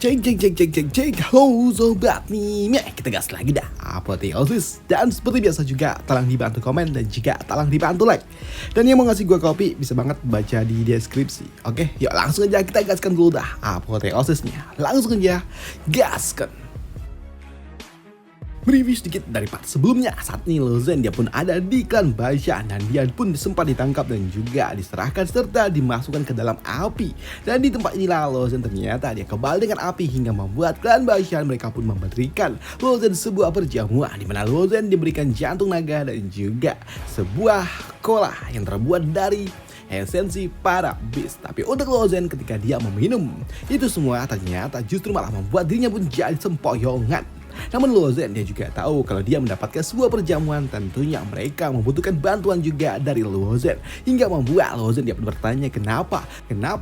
Cek. Halo sobat nih, kita gas lagi dah apoteosis. Dan seperti biasa juga, tolong dibantu komen dan juga tolong dibantu like. Dan yang mau ngasih gue kopi bisa banget baca di deskripsi. Oke, yuk langsung aja kita gaskan dulu dah apoteosisnya. Langsung aja gaskan. Mereview sedikit dari part sebelumnya. Saat ini Lozen dia pun ada di klan Bashan dan dia pun sempat ditangkap dan juga diserahkan serta dimasukkan ke dalam api. Dan di tempat inilah Lozen ternyata dia kebal dengan api hingga membuat klan Bashan mereka pun memberikan Lozen sebuah perjamuan di mana Lozen diberikan jantung naga dan juga sebuah cola yang terbuat dari esensi para beast. Tapi untuk Lozen ketika dia meminum itu semua ternyata justru malah membuat dirinya pun jadi sempoyongan. Namun Lozen dia juga tahu kalau dia mendapatkan sebuah perjamuan tentunya mereka membutuhkan bantuan juga dari Lozen. Hingga membuat Lozen dia pun bertanya kenapa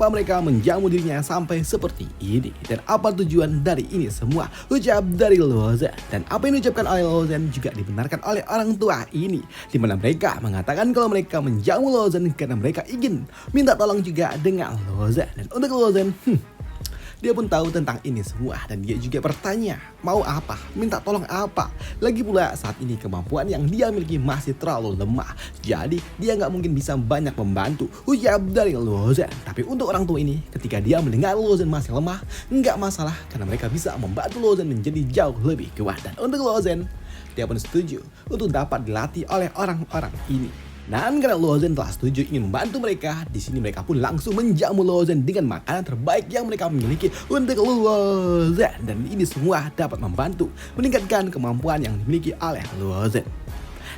mereka menjamu dirinya sampai seperti ini. Dan apa tujuan dari ini semua, ucap dari Lozen. Dan apa yang diucapkan oleh Lozen juga dibenarkan oleh orang tua ini. Dimana mereka mengatakan kalau mereka menjamu Lozen karena mereka ingin minta tolong juga dengan Lozen. Dan untuk Lozen, dia pun tahu tentang ini semua dan dia juga bertanya mau apa, minta tolong apa. Lagi pula saat ini kemampuan yang dia miliki masih terlalu lemah. Jadi dia nggak mungkin bisa banyak membantu, ucap dari Lozen. Tapi untuk orang tua ini ketika dia mendengar Lozen masih lemah, nggak masalah karena mereka bisa membantu Lozen menjadi jauh lebih kuat. Dan untuk Lozen, dia pun setuju untuk dapat dilatih oleh orang-orang ini. Dan karena Lozen telah setuju ingin membantu mereka, di sini mereka pun langsung menjamu Lozen dengan makanan terbaik yang mereka miliki untuk Lozen. Dan ini semua dapat membantu meningkatkan kemampuan yang dimiliki oleh Lozen.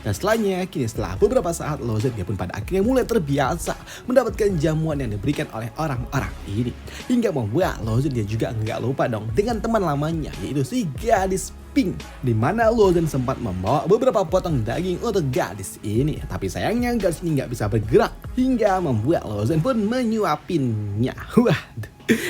Dan setelahnya, kini setelah beberapa saat Lozen dia pun pada akhirnya mulai terbiasa mendapatkan jamuan yang diberikan oleh orang-orang ini. Hingga membuat Lozen dia juga nggak lupa dong dengan teman lamanya yaitu si gadis Pink. Dimana Lozen sempat membawa beberapa potong daging untuk gadis ini. Tapi sayangnya gadis ini nggak bisa bergerak hingga membuat Lozen pun menyuapinnya.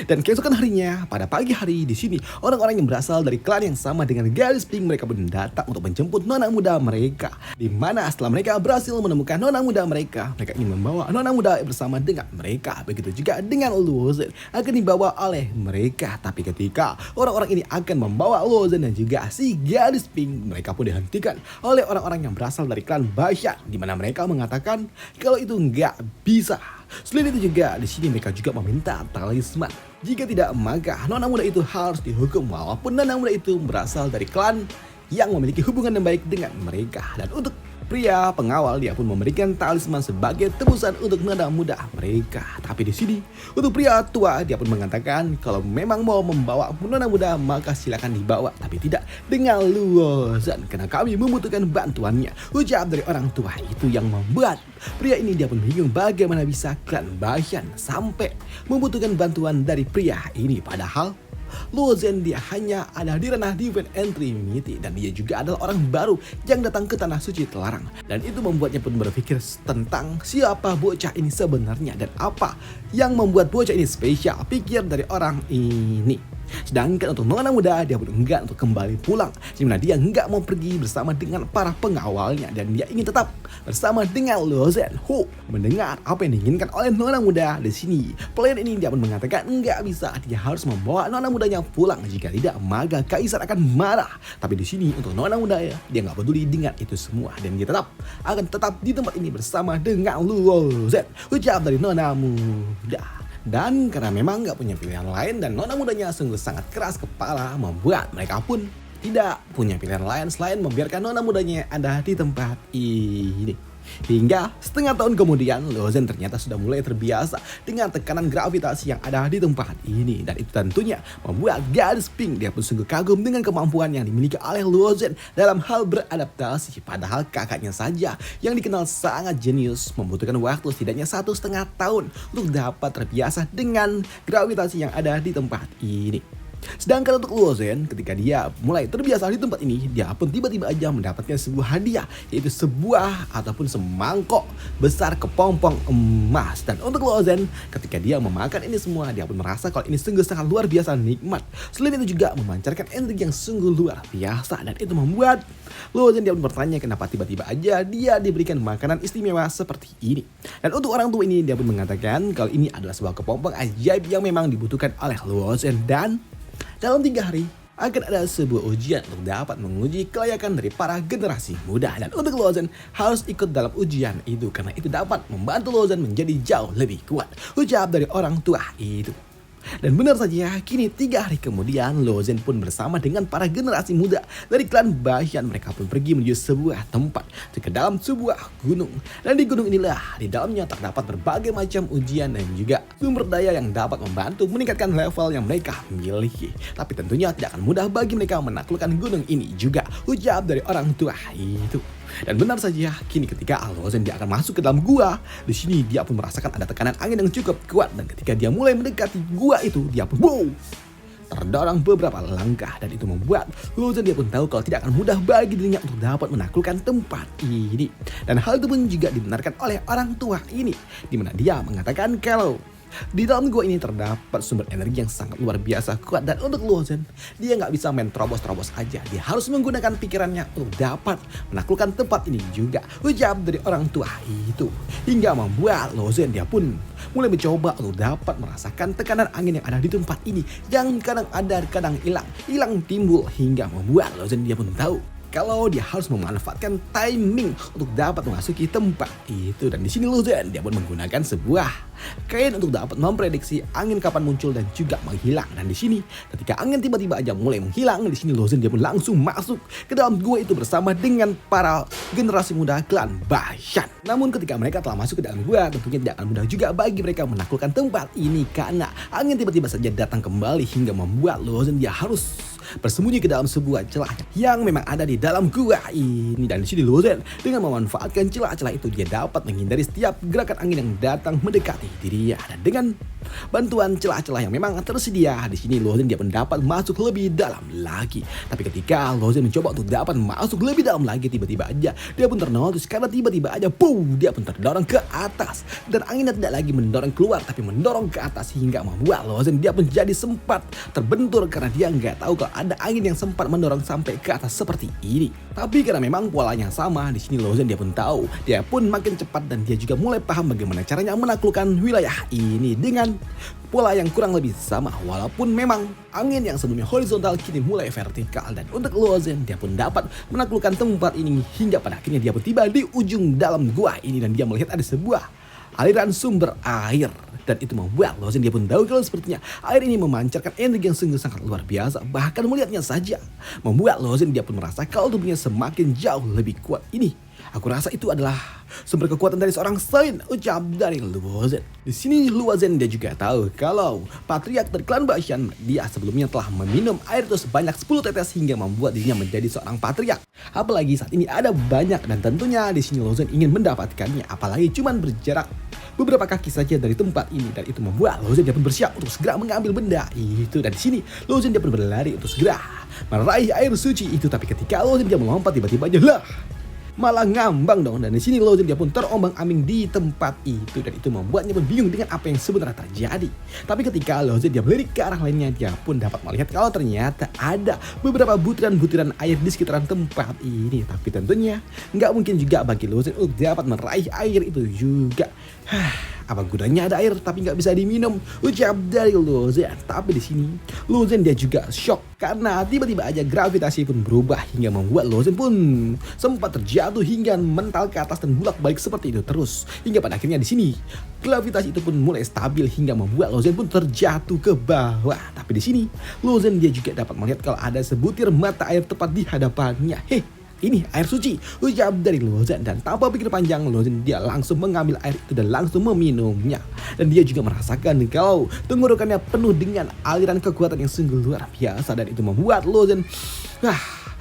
Dan keesokan harinya, pada pagi hari di sini orang-orang yang berasal dari klan yang sama dengan gadis Pink mereka pun datang untuk menjemput nona muda mereka. Dimana setelah mereka berhasil menemukan nona muda mereka ingin membawa nona muda bersama dengan mereka. Begitu juga dengan Lozen akan dibawa oleh mereka. Tapi ketika orang-orang ini akan membawa Lozen dan juga si gadis Pink, mereka pun dihentikan oleh orang-orang yang berasal dari klan Bashan. Dimana mereka mengatakan kalau itu nggak bisa. Selain itu juga di sini mereka juga meminta talisman. Jika tidak maka nona muda itu harus dihukum walaupun nona muda itu berasal dari klan yang memiliki hubungan yang baik dengan mereka. Dan untuk pria pengawal dia pun memberikan talisman sebagai tebusan untuk nona muda mereka. Tapi di sini untuk pria tua dia pun mengatakan kalau memang mau membawa nona muda maka silakan dibawa, tapi tidak dengan Lozen karena kami membutuhkan bantuannya, ucap dari orang tua itu yang membuat pria ini dia pun bingung bagaimana bisa klan Bashan sampai membutuhkan bantuan dari pria ini. Padahal Lozen dia hanya ada di ranah Divine Entremity dan dia juga adalah orang baru yang datang ke tanah suci terlarang. Dan itu membuatnya pun berpikir tentang siapa bocah ini sebenarnya dan apa yang membuat bocah ini spesial, pikir dari orang ini. Sedangkan untuk nona muda dia pun enggan untuk kembali pulang, dimana dia enggak mau pergi bersama dengan para pengawalnya dan dia ingin tetap bersama dengan Lozen. Mendengar apa yang diinginkan oleh nona muda di sini, player ini dia pun mengatakan enggak bisa, dia harus membawa nona mudanya pulang, jika tidak maka kaisar akan marah. Tapi di sini untuk nona muda ya, dia nggak peduli dengan itu semua dan dia akan tetap di tempat ini bersama dengan Lozen, ucap dari nona muda. Dan karena memang nggak punya pilihan lain dan nona mudanya sungguh sangat keras kepala, membuat mereka pun tidak punya pilihan lain selain membiarkan nona mudanya ada di tempat ini. Hingga setengah tahun kemudian Lozen ternyata sudah mulai terbiasa dengan tekanan gravitasi yang ada di tempat ini. Dan itu tentunya membuat gadis Pink dia pun sungguh kagum dengan kemampuan yang dimiliki oleh Lozen dalam hal beradaptasi. Padahal kakaknya saja yang dikenal sangat jenius membutuhkan waktu setidaknya 1,5 tahun untuk dapat terbiasa dengan gravitasi yang ada di tempat ini. Sedangkan untuk Lozen ketika dia mulai terbiasa di tempat ini, dia pun tiba-tiba aja mendapatkan sebuah hadiah, yaitu sebuah ataupun semangkok besar kepompong emas. Dan untuk Lozen ketika dia memakan ini semua, dia pun merasa kalau ini sungguh sangat luar biasa nikmat. Selain itu juga memancarkan energi yang sungguh luar biasa dan itu membuat Lozen dia pun bertanya kenapa tiba-tiba aja dia diberikan makanan istimewa seperti ini. Dan untuk orang tua ini dia pun mengatakan kalau ini adalah sebuah kepompong ajaib yang memang dibutuhkan oleh Lozen dan Dalam 3 hari akan ada sebuah ujian untuk dapat menguji kelayakan dari para generasi muda. Dan untuk Lozan harus ikut dalam ujian itu karena itu dapat membantu Lozan menjadi jauh lebih kuat. Ucap dari orang tua itu. Dan benar saja, kini 3 hari kemudian Lozan pun bersama dengan para generasi muda dari klan Bashan. Mereka pun pergi menuju sebuah tempat ke dalam sebuah gunung. Dan di gunung inilah di dalamnya terdapat berbagai macam ujian dan juga sumber daya yang dapat membantu meningkatkan level yang mereka miliki. Tapi tentunya tidak akan mudah bagi mereka menaklukkan gunung ini juga, ucap dari orang tua itu. Dan benar saja, kini ketika Lozan dia akan masuk ke dalam gua, di sini dia pun merasakan ada tekanan angin yang cukup kuat. Dan ketika dia mulai mendekati gua itu, dia pun terdorong beberapa langkah. Dan itu membuat Lozan dia pun tahu kalau tidak akan mudah bagi dirinya untuk dapat menaklukkan tempat ini. Dan hal itu pun juga dibenarkan oleh orang tua ini, di mana dia mengatakan kalau di dalam gua ini terdapat sumber energi yang sangat luar biasa kuat. Dan untuk Lozan, dia nggak bisa main terobos-terobos aja. Dia harus menggunakan pikirannya untuk dapat menaklukkan tempat ini juga, ucap dari orang tua itu. Hingga membuat Lozan dia pun mulai mencoba untuk dapat merasakan tekanan angin yang ada di tempat ini, yang kadang ada, kadang hilang timbul. Hingga membuat Lozan dia pun tahu kalau dia harus memanfaatkan timing untuk dapat memasuki tempat itu. Dan di sini Lozan dia pun menggunakan sebuah kain untuk dapat memprediksi angin kapan muncul dan juga menghilang. Dan di sini ketika angin tiba-tiba aja mulai menghilang, di sini Lozan dia pun langsung masuk ke dalam gua itu bersama dengan para generasi muda klan Bashan. Namun ketika mereka telah masuk ke dalam gua, tentunya tidak akan mudah juga bagi mereka menaklukkan tempat ini karena angin tiba-tiba saja datang kembali hingga membuat Lozan dia harus bersembunyi ke dalam sebuah celah yang memang ada di dalam gua ini. Dan di sini Lozan dengan memanfaatkan celah-celah itu, dia dapat menghindari setiap gerakan angin yang datang mendekati dirinya. Dan dengan bantuan celah-celah yang memang tersedia, di sini Lozan dia pun dapat masuk lebih dalam lagi. Tapi ketika Lozan mencoba untuk dapat masuk lebih dalam lagi, tiba-tiba aja dia pun ternotis karena tiba-tiba aja dia pun terdorong ke atas. Dan anginnya tidak lagi mendorong keluar tapi mendorong ke atas hingga membuat Lozan dia pun jadi sempat terbentur karena dia nggak tahu kalau ada angin yang sempat mendorong sampai ke atas seperti ini. Tapi karena memang polanya sama, di sini Lozan dia pun tahu, dia pun makin cepat dan dia juga mulai paham bagaimana caranya menaklukkan wilayah ini dengan pola yang kurang lebih sama. Walaupun memang angin yang sebelumnya horizontal kini mulai vertikal. Dan untuk Lozan dia pun dapat menaklukkan tempat ini hingga pada akhirnya dia pun tiba di ujung dalam gua ini. Dan dia melihat ada sebuah aliran sumber air. Dan itu membuat Lozan dia pun tahu kalau sepertinya air ini memancarkan energi yang sungguh sangat luar biasa. Bahkan melihatnya saja membuat Lozan dia pun merasa kalau tubuhnya semakin jauh lebih kuat ini. Aku rasa itu adalah sumber kekuatan dari seorang Saint, ucap dari Lozan. Di sini Lozan dia juga tahu kalau patriark dari klan Bashan dia sebelumnya telah meminum air itu sebanyak 10 tetes hingga membuat dirinya menjadi seorang patriark. Apalagi saat ini ada banyak dan tentunya di sini Lozan ingin mendapatkannya. Apalagi cuman berjarak beberapa kaki saja dari tempat ini. Dan itu membuat Lozan dia pun bersiap untuk segera mengambil benda itu. Dan di sini Lozan dia pun berlari untuk segera meraih air suci itu. Tapi ketika Lozan dia melompat, tiba-tiba aja malah ngambang dong. Dan di sini Lozan dia pun terombang-ambing di tempat itu. Dan itu membuatnya pun bingung dengan apa yang sebenarnya terjadi. Tapi ketika Lozan dia melirik ke arah lainnya, dia pun dapat melihat kalau ternyata ada beberapa butiran-butiran air di sekitaran tempat ini. Tapi tentunya nggak mungkin juga bagi Lozan untuk dapat meraih air itu juga. Apa gunanya ada air tapi nggak bisa diminum, ucap dari Lozan. Tapi di sini Lozan dia juga shock karena tiba-tiba aja gravitasi pun berubah hingga membuat Lozan pun sempat terjatuh hingga mental ke atas dan bolak-balik seperti itu terus. Hingga pada akhirnya di sini gravitasi itu pun mulai stabil hingga membuat Lozan pun terjatuh ke bawah. Tapi di sini Lozan dia juga dapat melihat kalau ada sebutir mata air tepat di hadapannya. Ini air suci, ucap dari Lozan. Dan tanpa pikir panjang, Lozan dia langsung mengambil air itu dan langsung meminumnya. Dan dia juga merasakan kalau tenggorokannya penuh dengan aliran kekuatan yang sungguh luar biasa. Dan itu membuat Lozan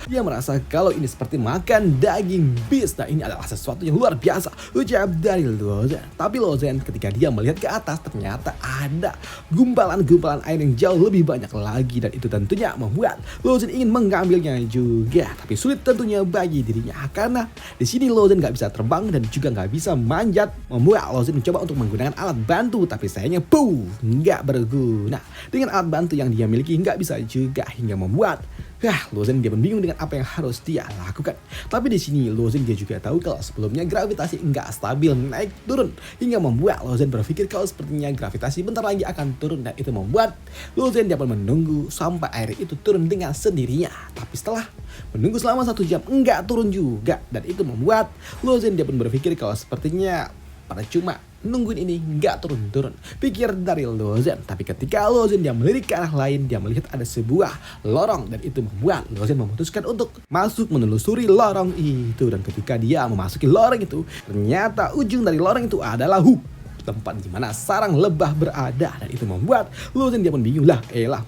dia merasa kalau ini seperti makan daging bis. Nah, ini adalah sesuatu yang luar biasa, ucap dari Lozan. Tapi Lozan ketika dia melihat ke atas, ternyata ada gumpalan-gumpalan air yang jauh lebih banyak lagi. Dan itu tentunya membuat Lozan ingin mengambilnya juga. Tapi sulit tentunya bagi dirinya karena di sini Lozan nggak bisa terbang dan juga nggak bisa manjat. Membuat Lozan mencoba untuk menggunakan alat bantu, tapi sayangnya nggak berguna. Dengan alat bantu yang dia miliki nggak bisa juga hingga membuat Lozen dia pun bingung dengan apa yang harus dia lakukan. Tapi di sini Lozen dia juga tahu kalau sebelumnya gravitasi enggak stabil naik turun hingga membuat Lozen berpikir kalau sepertinya gravitasi bentar lagi akan turun, dan itu membuat Lozen dia pun menunggu sampai air itu turun dengan sendirinya. Tapi setelah menunggu selama 1 jam enggak turun juga, dan itu membuat Lozen dia pun berpikir kalau sepertinya pada cuma nungguin ini nggak turun-turun, pikir dari Lozen. Tapi ketika Lozen dia melirik ke arah lain, dia melihat ada sebuah lorong, dan itu membuat Lozen memutuskan untuk masuk menelusuri lorong itu. Dan ketika dia memasuki lorong itu, ternyata ujung dari lorong itu adalah tempat di mana sarang lebah berada, dan itu membuat Lozen dia pun bingung,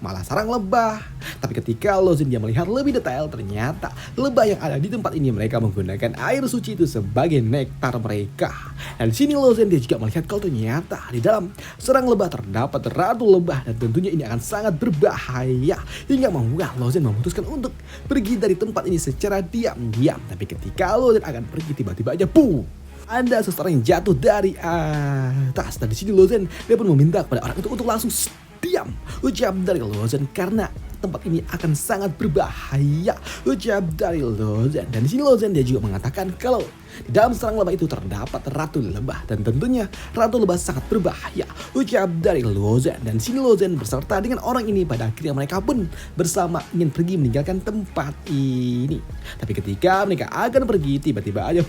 malah sarang lebah. Tapi ketika Lozen dia melihat lebih detail, ternyata lebah yang ada di tempat ini mereka menggunakan air suci itu sebagai nektar mereka. Dan di sini Lozen dia juga melihat kalau ternyata di dalam sarang lebah terdapat ratu lebah, dan tentunya ini akan sangat berbahaya hingga membuat Lozen memutuskan untuk pergi dari tempat ini secara diam-diam. Tapi ketika Lozen akan pergi, tiba-tiba aja ada seseorang yang jatuh dari atas. Dan di sini Lozen dia pun meminta kepada orang itu untuk langsung diam, ucap dari Lozen, karena tempat ini akan sangat berbahaya, ucap dari Lozen. Dan di sini Lozen dia juga mengatakan kalau di dalam sarang lebah itu terdapat ratu lebah, dan tentunya ratu lebah sangat berbahaya, ucap dari Lozen. Dan di sini Lozen berserta dengan orang ini pada akhirnya mereka pun bersama ingin pergi meninggalkan tempat ini. Tapi ketika mereka akan pergi, tiba-tiba aja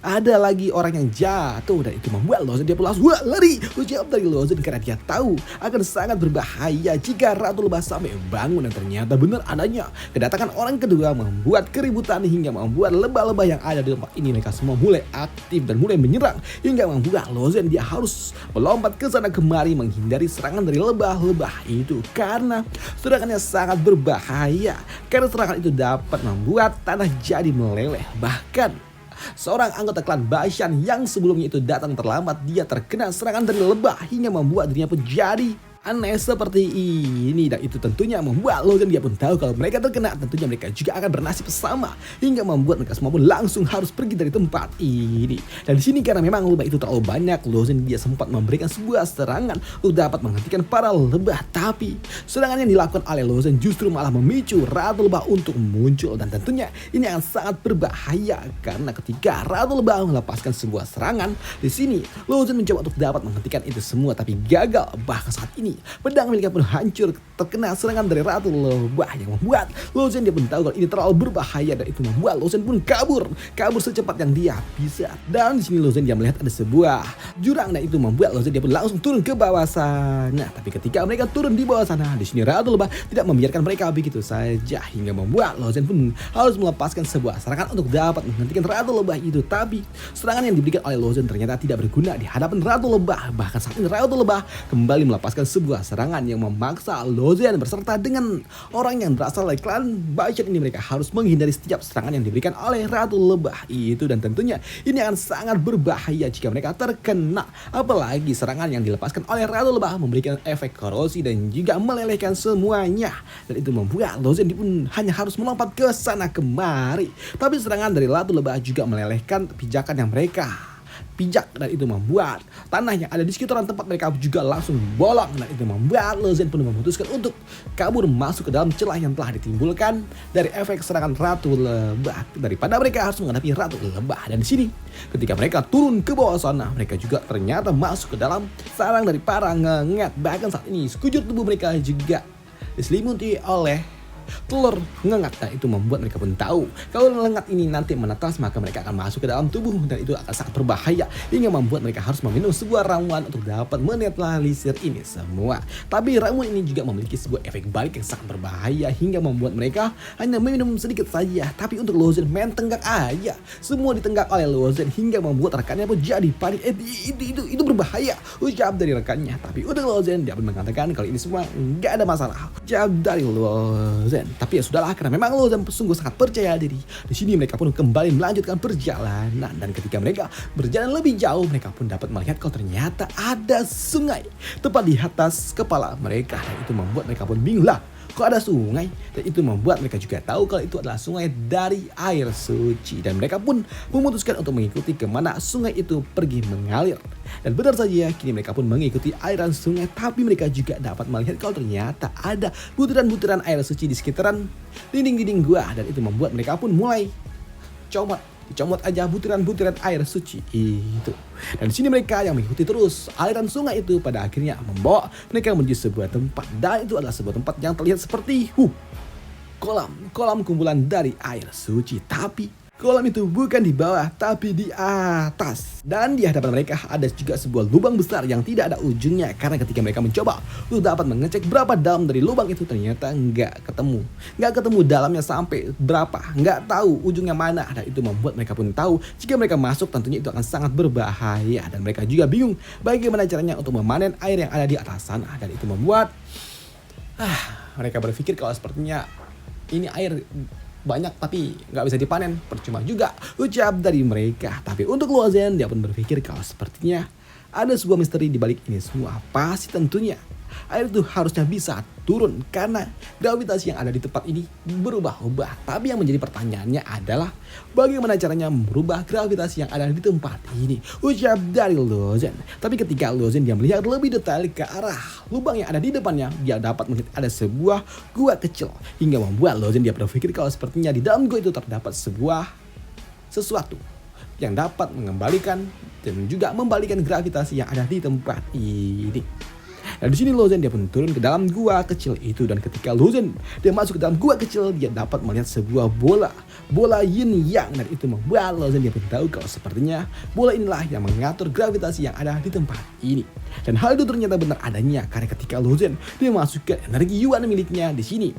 ada lagi orang yang jatuh, dan itu membuat Lozen dia pun langsung lari, ucap dari Lozen, karena dia tahu akan sangat berbahaya jika ratu lebah sampai bangun. Dan ternyata benar adanya kedatangan orang kedua membuat keributan hingga membuat lebah-lebah yang ada di tempat ini mereka semua mulai aktif dan mulai menyerang, hingga membuat Lozen dia harus melompat ke sana kemari menghindari serangan dari lebah-lebah itu, karena serangannya sangat berbahaya, karena serangan itu dapat membuat tanah jadi meleleh. Bahkan seorang anggota klan Bashan yang sebelumnya itu datang terlambat, dia terkena serangan dari lebah hingga membuat dirinya pun jadi aneh seperti ini. Dan itu tentunya membuat Lozen dia pun tahu kalau mereka terkena, tentunya mereka juga akan bernasib sama, hingga membuat mereka semua pun langsung harus pergi dari tempat ini. Dan di sini karena memang lebah itu terlalu banyak, Lozen dia sempat memberikan sebuah serangan untuk dapat menghentikan para lebah. Tapi serangan yang dilakukan oleh Lozen justru malah memicu ratu lebah untuk muncul, dan tentunya ini akan sangat berbahaya, karena ketika ratu lebah melepaskan sebuah serangan, di sini Lozen mencoba untuk dapat menghentikan itu semua, tapi gagal. Bahkan saat ini pedang miliknya pun hancur terkena serangan dari ratu lebah, yang membuat Lozen dia pun tahu kalau ini terlalu berbahaya, dan itu membuat Lozen pun kabur secepat yang dia bisa. Dan di sini Lozen dia melihat ada sebuah jurang, dan itu membuat Lozen dia pun langsung turun ke bawah sana. Tapi ketika mereka turun di bawah sana, di sini ratu lebah tidak membiarkan mereka begitu saja, hingga membuat Lozen pun harus melepaskan sebuah serangan untuk dapat menghentikan ratu lebah itu. Tapi serangan yang diberikan oleh Lozen ternyata tidak berguna di hadapan ratu lebah. Bahkan saat ini ratu lebah kembali melepaskan sebuah serangan yang memaksa Lozen berserta dengan orang yang berasal dari klan Bashan ini mereka harus menghindari setiap serangan yang diberikan oleh ratu lebah itu. Dan tentunya ini akan sangat berbahaya jika mereka terkena, apalagi serangan yang dilepaskan oleh ratu lebah memberikan efek korosi dan juga melelehkan semuanya. Dan itu membuat Lozen pun hanya harus melompat ke sana kemari. Tapi serangan dari ratu lebah juga melelehkan pijakan yang mereka pijak, dan itu membuat tanah yang ada di sekitaran tempat mereka juga langsung bolong. Dan itu membuat Lozen pun memutuskan untuk kabur masuk ke dalam celah yang telah ditimbulkan dari efek serangan ratu lebah, daripada mereka harus menghadapi ratu lebah. Dan di sini ketika mereka turun ke bawah sana, mereka juga ternyata masuk ke dalam sarang dari para ngengat. Bahkan saat ini sekujur tubuh mereka juga diselimuti oleh telur ngengat, dan itu membuat mereka pun tahu kalau lengat ini nanti menetas maka mereka akan masuk ke dalam tubuh, dan itu akan sangat berbahaya hingga membuat mereka harus meminum sebuah ramuan untuk dapat menetralisir ini semua. Tapi ramuan ini juga memiliki sebuah efek balik yang sangat berbahaya hingga membuat mereka hanya meminum sedikit saja. Tapi untuk Lozen main tenggak aja, semua ditenggak oleh Lozen hingga membuat rekannya pun jadi panik. Itu berbahaya, ucap dari rekannya. Tapi untuk Lozen dia pun mengatakan kalau ini semua nggak ada masalah, ucap dari Lozen. Tapi ya sudahlah, karena memang Lozen sungguh sangat percaya diri. Di sini mereka pun kembali melanjutkan perjalanan, dan ketika mereka berjalan lebih jauh, mereka pun dapat melihat kalau ternyata ada sungai tepat di atas kepala mereka, dan itu membuat mereka pun bingung kok ada sungai? Dan itu membuat mereka juga tahu kalau itu adalah sungai dari air suci. Dan mereka pun memutuskan untuk mengikuti kemana sungai itu pergi mengalir. Dan benar saja, kini mereka pun mengikuti aliran sungai, tapi mereka juga dapat melihat kalau ternyata ada butiran-butiran air suci di sekitaran dinding-dinding gua. Dan itu membuat mereka pun mulai dicomot aja butiran-butiran air suci itu. Dan di sini mereka yang mengikuti terus aliran sungai itu pada akhirnya membawa mereka menuju sebuah tempat. Dan itu adalah sebuah tempat yang terlihat seperti kolam kumpulan dari air suci. Tapi kolam itu bukan di bawah, tapi di atas. Dan di hadapan mereka ada juga sebuah lubang besar yang tidak ada ujungnya. Karena ketika mereka mencoba untuk dapat mengecek berapa dalam dari lubang itu, ternyata nggak ketemu. Nggak ketemu dalamnya sampai berapa, nggak tahu ujungnya mana. Dan itu membuat mereka pun tahu jika mereka masuk tentunya itu akan sangat berbahaya. Dan mereka juga bingung bagaimana caranya untuk memanen air yang ada di atas sana. Dan itu membuat mereka berpikir kalau sepertinya ini air banyak tapi nggak bisa dipanen, percuma juga ucap dari mereka. Tapi untuk Lozen, dia pun berpikir kalau sepertinya ada sebuah misteri di balik ini semua. Pasti tentunya air itu harusnya bisa turun karena gravitasi yang ada di tempat ini berubah-ubah. Tapi yang menjadi pertanyaannya adalah bagaimana caranya merubah gravitasi yang ada di tempat ini, ucap dari Lozen. Tapi ketika Lozen dia melihat lebih detail ke arah lubang yang ada di depannya, dia dapat melihat ada sebuah gua kecil. Hingga membuat Lozen dia berpikir kalau sepertinya di dalam gua itu terdapat sesuatu yang dapat mengembalikan dan juga membalikan gravitasi yang ada di tempat ini. Dan di sini Lozen dia pun turun ke dalam gua kecil itu. Dan ketika Lozen dia masuk ke dalam gua kecil, dia dapat melihat sebuah bola yin yang. Dan itu membuat Lozen dia pun tahu kalau sepertinya bola inilah yang mengatur gravitasi yang ada di tempat ini. Dan hal itu ternyata benar adanya karena ketika Lozen dia masukkan energi yuan miliknya di sini,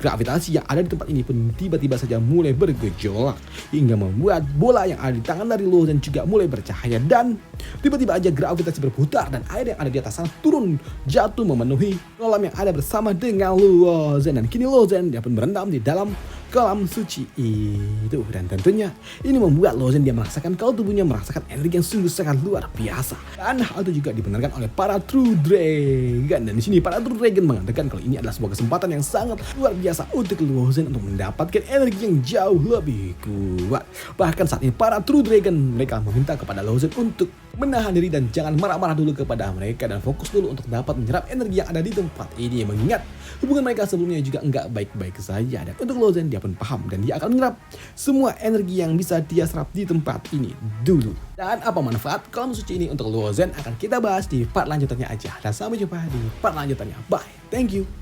gravitasi yang ada di tempat ini pun tiba-tiba saja mulai bergejolak hingga membuat bola yang ada di tangan dari Lozen juga mulai bercahaya. Dan tiba-tiba aja gravitasi berputar dan air yang ada di atas sana turun jatuh memenuhi kolam yang ada bersama dengan Lozen. Dan kini Lozen dia pun berendam di dalam kolam suci itu. Dan tentunya ini membuat Lozen dia merasakan kalau tubuhnya merasakan energi yang sungguh sangat luar biasa. Dan hal itu juga dibenarkan oleh para True Dragon. Dan di sini para True Dragon mengatakan kalau ini adalah sebuah kesempatan yang sangat luar biasa untuk Lozen untuk mendapatkan energi yang jauh lebih kuat. Bahkan saat ini para True Dragon mereka meminta kepada Lozen untuk menahan diri dan jangan marah-marah dulu kepada mereka dan fokus dulu untuk dapat menyerap energi yang ada di tempat ini. Mengingat hubungan mereka sebelumnya juga enggak baik-baik saja. Dan untuk Lozen dia pun paham dan dia akan menyerap semua energi yang bisa dia serap di tempat ini dulu. Dan apa manfaat kolam suci ini untuk Lozen akan kita bahas di part lanjutannya aja. Dan sampai jumpa di part lanjutannya. Bye. Thank you.